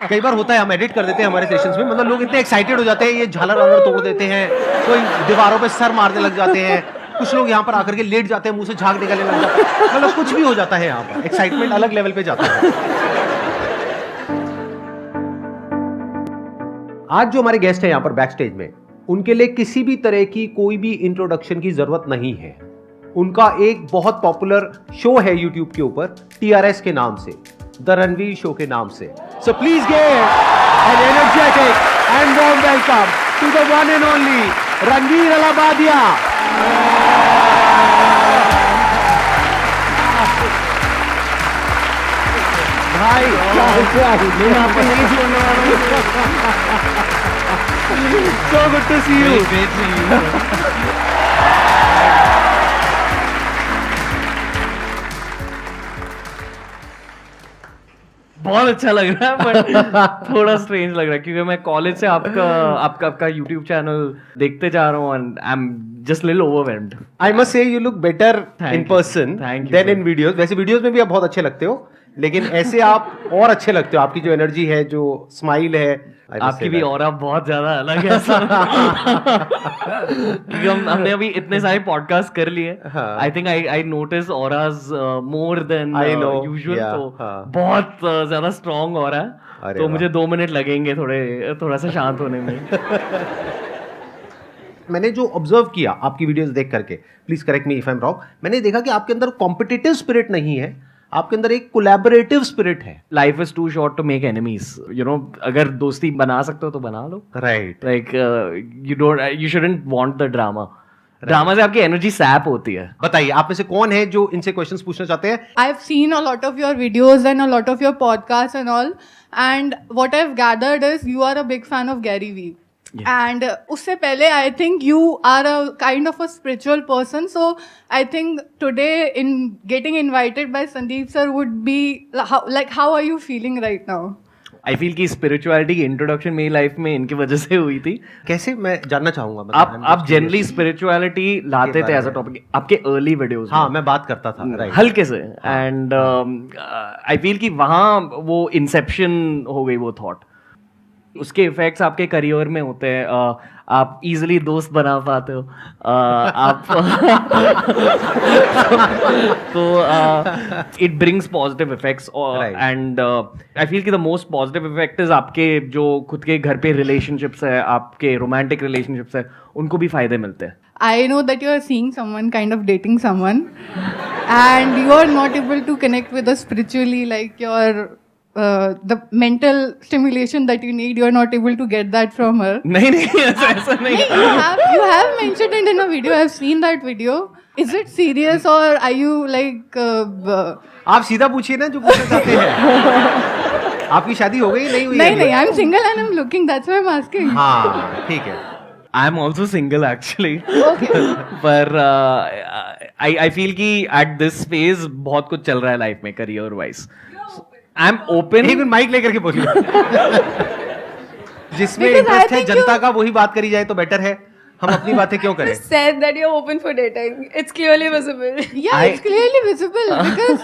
कई बार होता है हम एडिट कर देते हैं हमारे सेशंस में, मतलब लोग इतने एक्साइटेड हो जाते हैं, ये झालर वालर तोड़ देते हैं, कोई दीवारों पे सर मारने लग जाते हैं, कुछ लोग यहाँ पर आकर के लेट जाते हैं, मुंह से झाग निकलने लग जाते हैं, मतलब कुछ भी हो जाता है यहाँ पर, एक्साइटमेंट अलग लेवल पे जाता है। आज जो हमारे गेस्ट हैं यहाँ पर बैक स्टेज में, उनके लिए किसी भी तरह की कोई भी इंट्रोडक्शन की जरूरत नहीं है। उनका एक बहुत पॉपुलर शो है यूट्यूब के ऊपर, TRS के नाम से, द रणवीर शो के नाम से। So please give an energetic and warm welcome to the one and only Ranveer Allahabadia. भाई मैं आपको नहीं छोड़ने वाला हूं। So good to see you. Great seeing you. बहुत अच्छा लग रहा है बट थोड़ा स्ट्रेंज लग रहा है क्योंकि मैं कॉलेज से आपका यूट्यूब चैनल देखते जा रहा हूँ and I am just little overwhelmed. I must say you look better in person than in videos. वैसे वीडियोस में भी आप बहुत अच्छे लगते हो, लेकिन ऐसे आप और अच्छे लगते हो। आपकी जो एनर्जी है, जो स्माइल है, आपकी भी और बहुत ज्यादा अलग है क्योंकि हमने अभी इतने सारे पॉडकास्ट कर लिए। I think I notice auras more than usual, तो बहुत ज्यादा स्ट्रांग हो रहा है, तो मुझे 2 मिनट लगेंगे थोड़ा सा शांत होने में। मैंने जो ऑब्जर्व किया आपकी वीडियोस देख करके, please correct me if I am wrong, मैंने देखा कि आपके अंदर कॉम्पिटिटिव स्पिरिट नहीं है, आपके अंदर एक कोलैबोरेटिव स्पिरिट है। Life is too short to make enemies, you know, अगर दोस्ती बना सकते हो तो बना लो। Right, like you shouldn't want the drama. Drama से आपकी एनर्जी सैप होती है। बताइए आप में से कौन है जो इनसे क्वेश्चंस पूछना चाहते हैं? I've seen a lot of your videos and a lot of your podcasts and all, and what I've gathered is you are a big fan of Gary Vee. Yeah. And उससे पहले I think you are a kind of a spiritual person, so I think today in getting invited by Sandeep sir would be how are you feeling right now? I feel कि spirituality की introduction मेरी life में इनकी वजह से हुई थी। कैसे, मैं जानना चाहूंगा। मतलब आप जनरली स्पिरिचुअलिटी लाते थे एज अ टॉपिक आपके अर्ली वीडियोस। हाँ, मैं बात करता था हल्के से, एंड आई फील कि वहाँ वो इंसेप्शन हो गई वो थॉट। उसके इफेक्ट्स आपके करियर में होते हैं, आप इजीली दोस्त बना पाते हो, आप तो it brings positive effects, and I feel कि the most positive effect is आपके जो खुद के घर पे रिलेशनशिप्स है, आपके रोमांटिक रिलेशनशिप्स है, उनको भी फायदे मिलते हैं। I know that you are seeing someone, kind of dating someone, and you are not able to connect with us spiritually, like your the mental stimulation that you need, you are not able to get that from her. नहीं ऐसा नहीं। You have mentioned it in a video. I have seen that video. Is it serious or are you like? आप सीधा पूछिए ना जो पूछना चाहते हैं। आपकी शादी हो गई नहीं हुई? नहीं, I'm single and I'm looking. That's why I'm asking. हाँ, ठीक है। I am also single actually. Okay. पर I feel कि at this phase बहुत कुछ चल रहा है लाइफ में career wise. I am open. एक मिनट माइक लेकर के बोलिए। जिसमें इंटरेस्ट है जनता का वही बात करी जाए तो बेटर है, हम अपनी बातें क्यों करें? Said that you're open for dating. It's clearly visible. Yeah, it's clearly visible because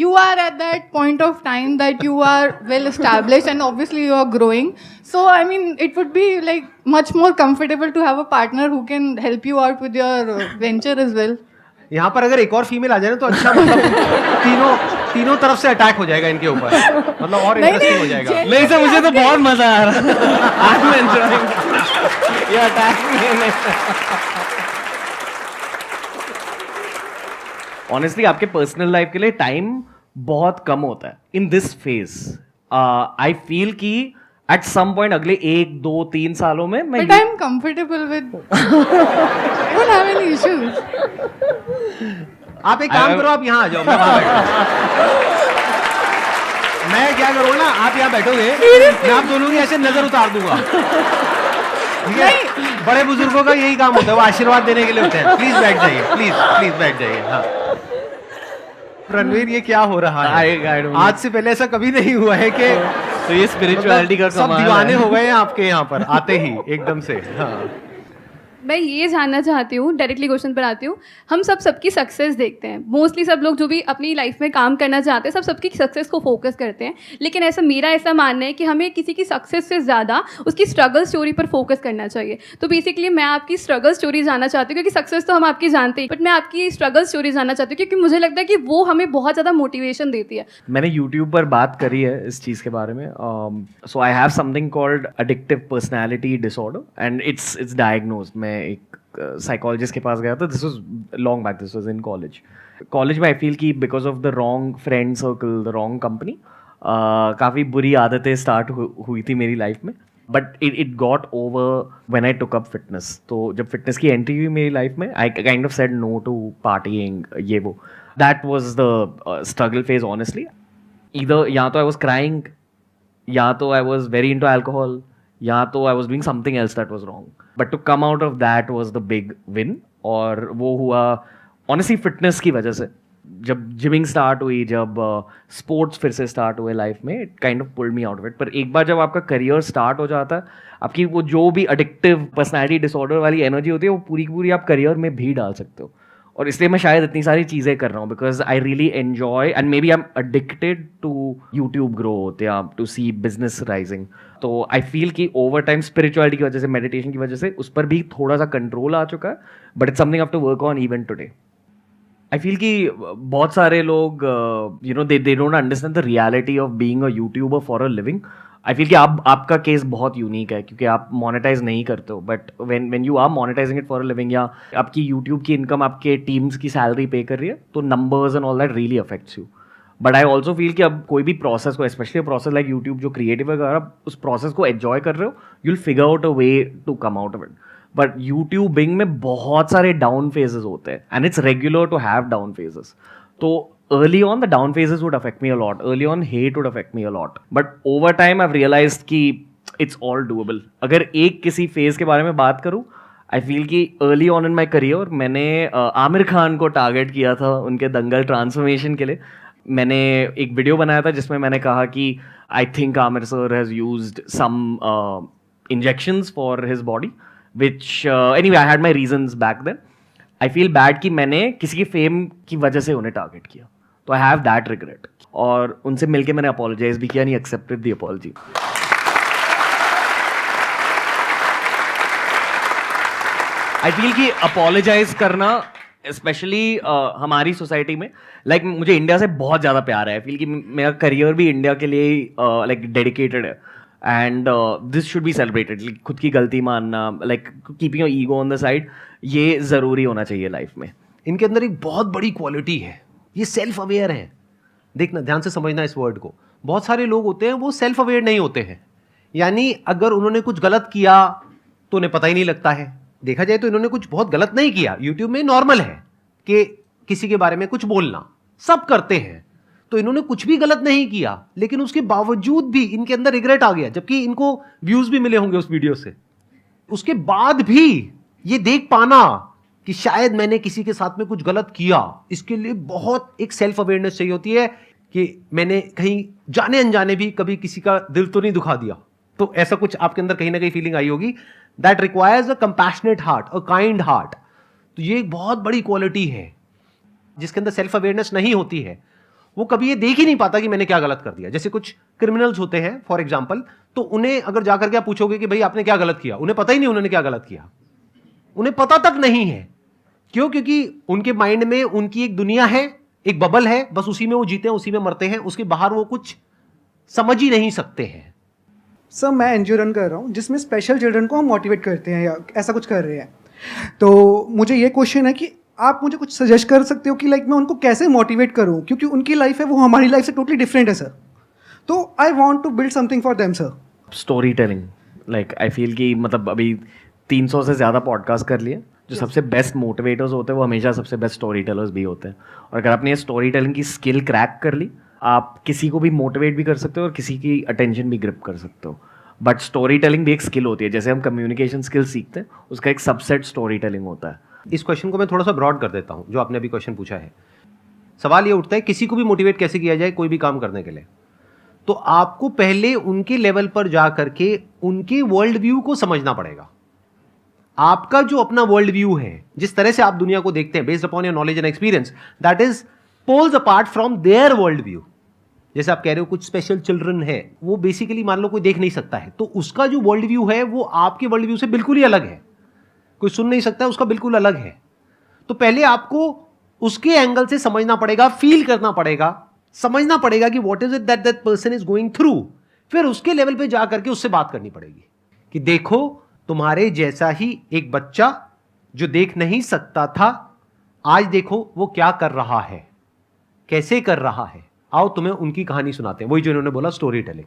you are at that point of time that you are well established and obviously you are growing. So I mean, it would be like much more comfortable to have a partner who can help you out with your venture as well. यहाँ पर अगर एक और female आ जाए ना तो अच्छा, मतलब तीनों तरफ से अटैक हो जाएगा इनके ऊपर, मतलब और इंटरेस्टिंग हो जाएगा। नहीं सर, मुझे तो बहुत मजा आ रहा है। आई एम एंजॉयिंग ये अटैक। ऑनेस्टली आपके पर्सनल लाइफ के लिए टाइम बहुत कम होता है in this phase. I feel कि एट सम पॉइंट अगले 1, 2, 3 सालों में मैं But I'm comfortable with. I don't have any issues. आप एक काम करो, आप यहाँ आ जाओ, मैं वहाँ बैठूं। मैं क्या करूँ ना, आप यहाँ बैठोगे, मैं आप दोनों की ऐसे नजर उतार दूंगा, ठीक है? बड़े बुजुर्गों का यही काम होता है, वो आशीर्वाद देने के लिए होते हैं। प्लीज बैठ जाइए, प्लीज बैठ जाइए। हाँ रणवीर, ये क्या हो रहा है? आज से पहले ऐसा कभी नहीं हुआ है कि तो ये स्पिरिचुअलिटी का सब दीवाने हो गए हैं आपके यहाँ पर आते ही एकदम से। हाँ मैं ये जानना चाहती हूँ, डायरेक्टली क्वेश्चन पर आती हूँ। हम सबकी सक्सेस देखते हैं, मोस्टली सब लोग जो भी अपनी लाइफ में काम करना चाहते हैं सबकी सक्सेस को फोकस करते हैं, लेकिन मेरा ऐसा मानना है कि हमें किसी की सक्सेस से ज़्यादा उसकी स्ट्रगल स्टोरी पर फोकस करना चाहिए। तो बेसिकली मैं आपकी स्ट्रगल स्टोरी जानना चाहती हूँ, क्योंकि सक्सेस तो हम आपकी जानते हैं, बट मैं आपकी स्ट्रगल स्टोरी जानना चाहती हूँ, क्योंकि मुझे लगता है कि वो हमें बहुत ज़्यादा मोटिवेशन देती है। मैंने यूट्यूब पर बात करी है इस चीज़ के बारे में। So I have something called addictive personality disorder and it's diagnosed. मैं एक साइकोलॉजिस्ट के पास गया था, this was long back, this was in college में। आई फील कि because of the wrong friend circle, the wrong company, काफ़ी बुरी आदतें स्टार्ट हुई थी मेरी लाइफ में, but it got over when I took up fitness. तो जब फिटनेस की एंट्री हुई मेरी लाइफ में, आई kind of said no to partying, ये वो। That was the struggle phase honestly. इधर या तो आई वाज क्राइंग, या तो I was very into alcohol, या तो I was doing something else that was wrong. But to come out of that was the big win. और वो हुआ ऑनेस्टली फिटनेस की वजह से। जब जिमिंग स्टार्ट हुई, जब स्पोर्ट्स फिर से स्टार्ट हुए लाइफ में, it kind of pulled me out of it. पर एक बार जब आपका करियर स्टार्ट हो जाता है, आपकी वो जो भी एडिक्टिव पर्सनैलिटी डिसऑर्डर वाली एनर्जी होती है, वो पूरी की पूरी आप करियर में भी डाल सकते हो। और इसलिए मैं शायद इतनी सारी चीज़ें कर रहा हूँ, because I really enjoy and maybe I am addicted to YouTube growth या टू सी बिजनेस राइजिंग। तो आई फील कि ओवर टाइम स्पिरिचुअलिटी की वजह से, मेडिटेशन की वजह से उस पर भी थोड़ा सा कंट्रोल आ चुका है, but it's something I have to work on even today. I feel कि बहुत सारे लोग you know they don't understand the reality of being a YouTuber for a living. I feel कि आपका केस बहुत यूनिक है, क्योंकि आप मोनेटाइज नहीं करते हो, but when you are monetising it for a living, या आपकी यूट्यूब की इनकम आपके टीम्स की सैलरी पे कर रही है, तो numbers and all that really affects you. But I also feel कि अब कोई भी प्रोसेस को, स्पेशली प्रोसेस लाइक यूट्यूब जो क्रिएटिव है, अगर आप उस प्रोसेस को एंजॉय कर रहे हो, you'll figure out a way to come out of it. But YouTubing में बहुत सारे डाउन फेजेस होते हैं, and it's regular to have down phases. तो early on the down phases would affect me a lot, early on hate would affect me a lot, but over time I've realized कि it's all doable। अगर एक किसी phase के बारे में बात करूँ, आई फील कि early on in my career मैंने आमिर खान को टारगेट किया था उनके दंगल ट्रांसफॉर्मेशन के लिए। मैंने एक वीडियो बनाया था जिसमें मैंने कहा कि I think Aamir sir has used some injections for his body, which anyway I had my reasons back then। I feel bad कि मैंने किसी की फेम की वजह से उन्हें टारगेट किया, तो आई हैव दैट रिग्रेट। और उनसे मिलके मैंने अपोलोजाइज भी किया, नहीं accepted the apology. I feel कि अपोलोजाइज करना स्पेशली हमारी सोसाइटी में, लाइक मुझे इंडिया से बहुत ज़्यादा प्यार है। आई फील कि मेरा करियर भी इंडिया के लिए लाइक डेडिकेटेड है, and this should be celebrated. खुद की गलती मानना, like keeping your ego on the side, ये ज़रूरी होना चाहिए लाइफ में। इनके अंदर एक बहुत बड़ी क्वालिटी है, ये सेल्फ अवेयर हैं। देखना, ध्यान से समझना इस वर्ड को। बहुत सारे लोग होते हैं वो सेल्फ अवेयर नहीं होते हैं, यानी अगर उन्होंने कुछ गलत किया तो उन्हें पता ही नहीं लगता है। देखा जाए तो इन्होंने कुछ बहुत गलत नहीं किया, यूट्यूब में नॉर्मल है कि किसी के बारे में कुछ बोलना, सब करते हैं, तो इन्होंने कुछ भी गलत नहीं किया, लेकिन उसके बावजूद भी इनके अंदर रिग्रेट आ गया, जबकि इनको व्यूज भी मिले होंगे उस वीडियो से। उसके बाद भी ये देख पाना कि शायद मैंने किसी के साथ में कुछ गलत किया, इसके लिए बहुत एक सेल्फ अवेयरनेस चाहिए होती है कि मैंने कहीं जाने अनजाने भी कभी किसी का दिल तो नहीं दुखा दिया। तो ऐसा कुछ आपके अंदर कहीं ना कहीं फीलिंग आई होगी। That requires a compassionate heart, a kind heart. तो ये एक बहुत बड़ी क्वालिटी है। जिसके अंदर सेल्फ अवेयरनेस नहीं होती है, वो कभी ये देख ही नहीं पाता कि मैंने क्या गलत कर दिया। जैसे कुछ क्रिमिनल्स होते हैं फॉर एग्जाम्पल, तो उन्हें अगर जाकर के आप पूछोगे कि भाई आपने क्या गलत किया, उन्हें पता ही नहीं उन्होंने क्या गलत किया, उन्हें पता तक नहीं है। क्यों? क्योंकि उनके माइंड में उनकी एक दुनिया है, एक बबल है, बस उसी में वो जीते हैं, उसी में मरते हैं, उसके बाहर वो कुछ समझ ही नहीं सकते हैं। सर मैं एनजीओ रन कर रहा हूँ जिसमें स्पेशल चिल्ड्रन को हम मोटिवेट करते हैं या ऐसा कुछ कर रहे हैं। तो मुझे ये क्वेश्चन है कि आप मुझे कुछ सजेस्ट कर सकते हो कि लाइक मैं उनको कैसे मोटिवेट करूँ, क्योंकि उनकी लाइफ है वो हमारी लाइफ से टोटली डिफरेंट है सर। तो I want to build something for them sir. Story telling, like I feel कि मतलब अभी 300 से ज़्यादा पॉडकास्ट कर लिए। जो सबसे बेस्ट मोटिवेटर्स होते हैं वो हमेशा सबसे बेस्ट स्टोरी टेलर्स भी होते हैं। और अगर आपने ये स्टोरी टेलिंग की स्किल क्रैक कर ली, आप किसी को भी मोटिवेट भी कर सकते हो और किसी की अटेंशन भी ग्रिप कर सकते हो। बट स्टोरी टेलिंग भी एक स्किल होती है, जैसे हम कम्युनिकेशन स्किल सीखते हैं, उसका एक सबसेट स्टोरी टेलिंग होता है। इस क्वेश्चन को मैं थोड़ा सा ब्रॉड कर देता हूं, जो आपने अभी क्वेश्चन पूछा है। सवाल ये उठता है किसी को भी मोटिवेट कैसे किया जाए कोई भी काम करने के लिए। तो आपको पहले उनके लेवल पर जा करके उनके वर्ल्ड व्यू को समझना पड़ेगा। आपका जो अपना वर्ल्ड व्यू है, जिस तरह से आप दुनिया को देखते हैं based upon your knowledge and experience, that is poles apart from their world view. जैसे आप कह रहे हो कुछ स्पेशल चिल्ड्रन है, वो बेसिकली मान लो कोई देख नहीं सकता है, तो उसका जो वर्ल्ड व्यू है वो आपके वर्ल्ड व्यू से बिल्कुल ही अलग है। कोई सुन नहीं सकता है, उसका बिल्कुल अलग है। तो पहले आपको उसके एंगल से समझना पड़ेगा, फील करना पड़ेगा, समझना पड़ेगा कि what is it that that person is going through. फिर उसके लेवल पे जा करके उससे बात करनी पड़ेगी कि देखो तुम्हारे जैसा ही एक बच्चा जो देख नहीं सकता था, आज देखो वो क्या कर रहा है, कैसे कर रहा है। आओ तुम्हें उनकी कहानी सुनाते हैं। वही जो इन्होंने बोला, स्टोरी टेलिंग।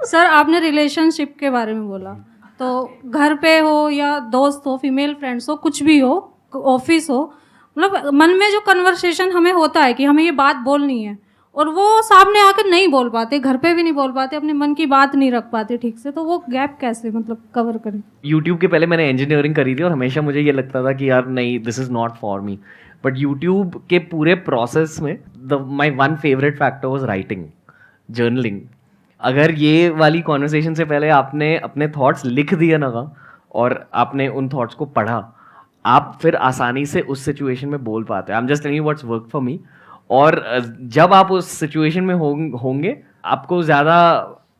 सर आपने रिलेशनशिप के बारे में बोला, तो घर पे हो या दोस्त हो, फीमेल फ्रेंड्स हो, कुछ भी हो, ऑफिस हो, मतलब मन में जो कन्वर्सेशन हमें होता है कि हमें ये बात बोलनी है, और वो सामने आकर नहीं बोल पाते, घर पे भी नहीं बोल पाते, अपने मन की बात नहीं रख पाते ठीक से, तो वो गैप कैसे मतलब कवर करें? यूट्यूब के पहले मैंने इंजीनियरिंग करी थी और हमेशा मुझे ये लगता था कि यार नहीं, this is not for me. But YouTube के पूरे प्रोसेस में my one favourite factor was writing, journaling. अगर ये वाली कॉन्वर्सेशन से पहले आपने अपने थॉट्स लिख दिए ना और आपने उन थॉट्स को पढ़ा, आप फिर आसानी से उस सिचुएशन में बोल पाते हैं। I am just telling you what's work for me. और जब आप उस सिचुएशन में होंगे, आपको ज़्यादा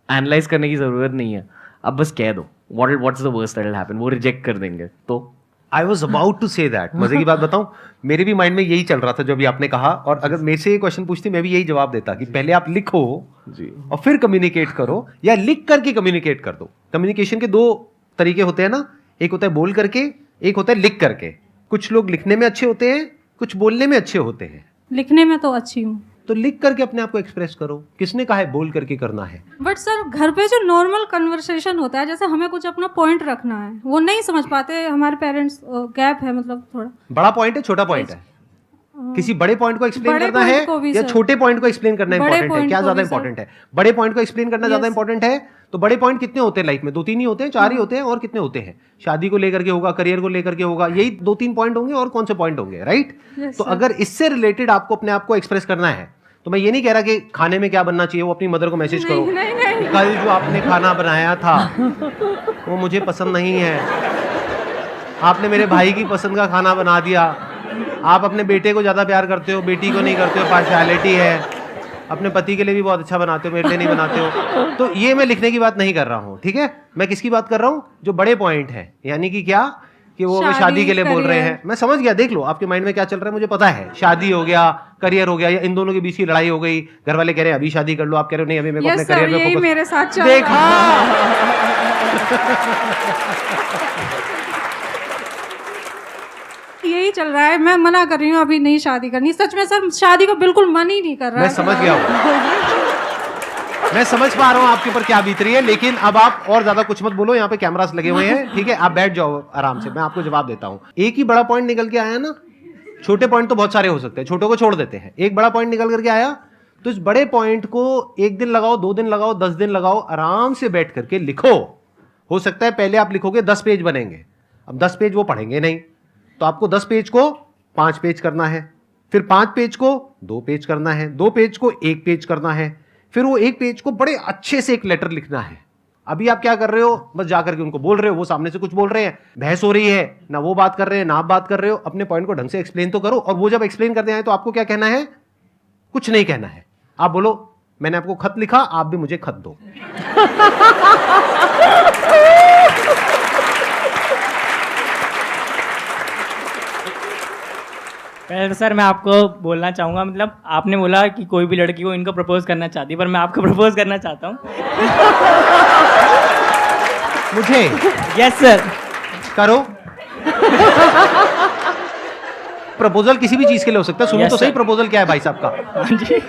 एनालाइज करने की ज़रूरत नहीं है, आप बस कह दो what's the worst that will happen, वो रिजेक्ट कर देंगे। तो I was about to say that. मजे की बात बताऊं, मेरे भी माइंड में यही चल रहा था जो अभी आपने कहा, और अगर मेरे से ये क्वेश्चन पूछती मैं भी यही जवाब देता कि पहले आप लिखो जी और फिर कम्युनिकेट करो, या लिख करके कम्युनिकेट कर दो। कम्युनिकेशन के दो तरीके होते हैं ना, एक होता है बोल करके, एक होता है लिख करके। कुछ लोग लिखने में अच्छे होते हैं, कुछ बोलने में अच्छे होते हैं। लिखने में तो अच्छी हूँ, तो लिख करके अपने आप को एक्सप्रेस करो। किसने कहा है बोल करके करना है? बट सर घर पे जो नॉर्मल कन्वर्सेशन होता है, जैसे हमें कुछ अपना पॉइंट रखना है, वो नहीं समझ पाते हमारे पेरेंट्स, गैप है मतलब थोड़ा। बड़ा पॉइंट है, छोटा पॉइंट है? किसी बड़े पॉइंट को एक्सप्लेन बड़े करना point है को भी या सर। छोटे पॉइंट को एक्सप्लेन करना बड़े इंपॉर्टेंट है? point क्या को ज्यादा भी सर। इंपॉर्टेंट है? बड़े पॉइंट को एक्सप्लेन करना ज्यादा इंपॉर्टेंट है? तो बड़े पॉइंट कितने होते हैं लाइफ में? 2-3 ही होते हैं, 4 ही होते हैं, और कितने होते हैं? शादी को लेकर के होगा, करियर को लेकर के होगा, यही 2-3 पॉइंट होंगे, और कौन से पॉइंट होंगे, राइट? तो अगर इससे रिलेटेड आपको अपने आप को एक्सप्रेस करना है, तो मैं ये नहीं कह रहा कि खाने में क्या बनना चाहिए, वो अपनी मदर को मैसेज करो, कल जो आपने खाना बनाया था वो मुझे पसंद नहीं है, आपने मेरे भाई की पसंद का खाना बना दिया, आप अपने बेटे को ज़्यादा प्यार करते हो, बेटी को नहीं करते हो, पार्शियलिटी है, अपने पति के लिए भी बहुत अच्छा बनाते हो, मेरे लिए नहीं बनाते हो। तो ये मैं लिखने की बात नहीं कर रहा हूँ, ठीक है? मैं किसकी बात कर रहा हूँ? जो बड़े पॉइंट है, यानी कि क्या कि वो शादी के लिए बोल रहे हैं। मैं समझ गया, देख लो आपके माइंड में क्या चल रहा है, मुझे पता है। शादी हो गया, करियर हो गया, या इन दोनों के बीच की लड़ाई हो गई, घर वाले कह रहे हैं अभी शादी कर लो, आप कह रहे हो नहीं अभी मेरे को अपने करियर में फोकस। मेरे साथ चल देखा यही चल रहा है। मैं मना कर रही हूँ, अभी नहीं शादी करनी। सच में सर शादी का बिल्कुल मन ही नहीं कर रहा है। मैं समझ गया हूँ, मैं समझ पा रहा हूँ आपके ऊपर क्या बीत रही है, लेकिन अब आप और ज्यादा कुछ मत बोलो, यहाँ पे कैमरास लगे हुए हैं, ठीक है? आप बैठ जाओ आराम से, मैं आपको जवाब देता हूँ। एक ही बड़ा पॉइंट निकल के आया ना, छोटे पॉइंट तो बहुत सारे हो सकते हैं, छोटों को छोड़ देते हैं। एक बड़ा पॉइंट निकल करके आया, तो इस बड़े पॉइंट को 1 दिन लगाओ, 2 दिन लगाओ, 10 दिन लगाओ, आराम से बैठ करके लिखो। हो सकता है पहले आप लिखोगे 10 पेज बनेंगे, अब 10 पेज वो पढ़ेंगे नहीं, तो आपको 10 पेज को 5 पेज करना है, फिर 5 पेज को 2 पेज करना है, 2 पेज को 1 पेज करना है, फिर वो 1 पेज को बड़े अच्छे से एक लेटर लिखना है। अभी आप क्या कर रहे हो? बस जाकर के उनको बोल रहे हो, वो सामने से कुछ बोल रहे हैं, बहस हो रही है, ना वो बात कर रहे हैं ना आप बात कर रहे हो। अपने पॉइंट को ढंग से एक्सप्लेन तो करो, और वो जब एक्सप्लेन करते आए तो आपको क्या कहना है? कुछ नहीं कहना है। आप बोलो मैंने आपको खत लिखा, आप भी मुझे खत दो। पहले तो सर मैं आपको बोलना चाहूँगा, मतलब आपने बोला कि कोई भी लड़की को इनको प्रपोज करना चाहती है, पर मैं आपको प्रपोज करना चाहता हूँ। मुझे? Yes sir. करो। प्रपोजल किसी भी चीज के लिए हो सकता है। सुनो Yes, तो सही, sir. प्रपोजल क्या है भाई साहब का? हाँ जी,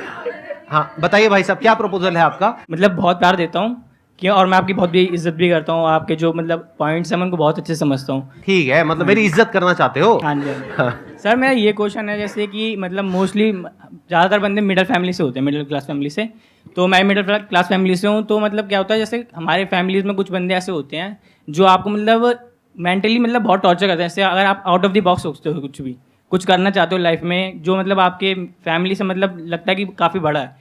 हाँ बताइए भाई साहब, क्या प्रपोजल है आपका? मतलब बहुत प्यार देता हूँ कि, और मैं आपकी बहुत भी इज्जत भी करता हूँ, आपके जो मतलब पॉइंट्स हैं मैं उनको बहुत अच्छे से समझता हूँ। ठीक है, मतलब मेरी इज्जत करना चाहते हो? हाँ जी, हाँ जी। सर मेरा ये क्वेश्चन है, जैसे कि मतलब मोस्टली ज़्यादातर बंदे मिडिल फैमिली से होते हैं, मिडिल क्लास फैमिली से, तो मैं मिडिल क्लास फैमिली से हूँ। तो मतलब क्या होता है, जैसे हमारे फैमिलीज में कुछ बंदे ऐसे होते हैं जो आपको मतलब मेंटली मतलब बहुत टॉर्चर करते हैं। जैसे अगर आप आउट ऑफ द बॉक्स सोचते हो, कुछ करना चाहते हो लाइफ में, जो मतलब आपके फैमिली से मतलब लगता है कि काफ़ी बड़ा है,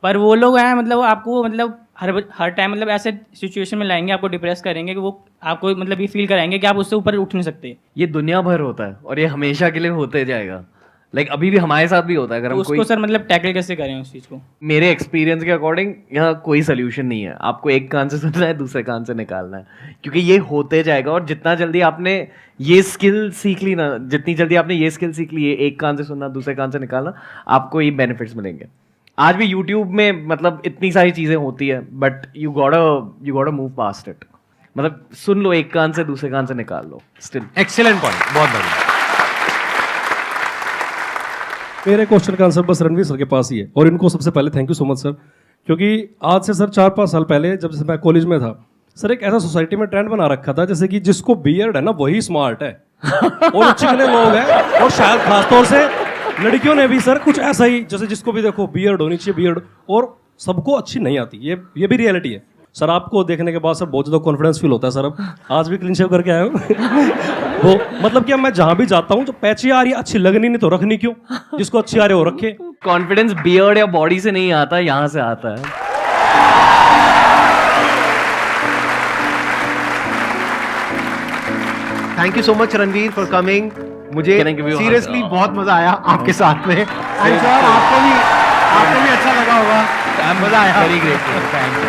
पर वो लोग हैं मतलब आपको मतलब हर टाइम मतलब ऐसे सिचुएशन में लाएंगे, आपको डिप्रेस करेंगे कि वो आपको मतलब ये फील कराएंगे कि आप उससे ऊपर उठ नहीं सकते। ये दुनिया भर होता है और ये हमेशा के लिए होते जाएगा। लाइक अभी भी हमारे साथ भी होता है। अगर तो हम उसको कोई सर मतलब टैकल कैसे करें उस चीज़ को? मेरे एक्सपीरियंस के अकॉर्डिंग यहाँ कोई सोल्यूशन नहीं है। आपको एक कान से सुनना है, दूसरे कान से निकालना है, क्योंकि ये होते जाएगा। और जितना जल्दी आपने ये स्किल सीख ली ना, जितनी जल्दी आपने ये स्किल सीख ली है, एक कान से सुनना दूसरे कान से निकालना, आपको ये बेनिफिट्स मिलेंगे। आज भी यूट्यूब में मतलब इतनी सारी चीज़ें होती है, but you got move past it. मतलब सुन लो एक कान से, दूसरे कान से निकाल लो। स्टिल एक्सीलेंट पॉइंट, बहुत बढ़िया। मेरे क्वेश्चन का आंसर बस रणवीर सर के पास ही है, और इनको सबसे पहले thank you so much sir, क्योंकि आज से सर 4-5 साल पहले जब से मैं कॉलेज में था सर, एक ऐसा सोसाइटी में ट्रेंड बना रखा था जैसे कि जिसको बियर्ड है ना वही स्मार्ट है और चिकने लोग हैं, और शायद खासतौर से लड़कियों ने भी सर कुछ ऐसा ही, जैसे जिसको भी देखो बियर्ड होनी चाहिए बियर्ड, और सबको अच्छी नहीं आती। ये भी रियलिटी है सर। आपको देखने के बाद सर बहुत ज़्यादा कॉन्फिडेंस फील होता है सर। अब आज भी क्लीन शेव करके आया हूँ वो मतलब कि अब मैं जहाँ भी जाता हूँ जो पैची आ रही है अच्छी लगनी नहीं तो रखनी क्यों, जिसको अच्छी आ रही है वो रखे। कॉन्फिडेंस बियर्ड या बॉडी से नहीं आता, यहाँ से आता है। Thank you so much Ranveer for coming. मुझे Can I give you a hug? Seriously बहुत मजा आया आपके साथ में। आई श्योर आपको भी अच्छा लगा होगा। मजा आया। Very grateful, thank you.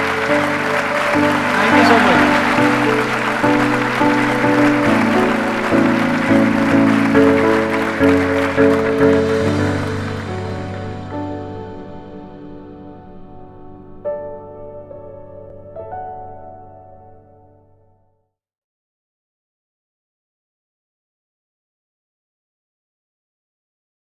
Thank you so much.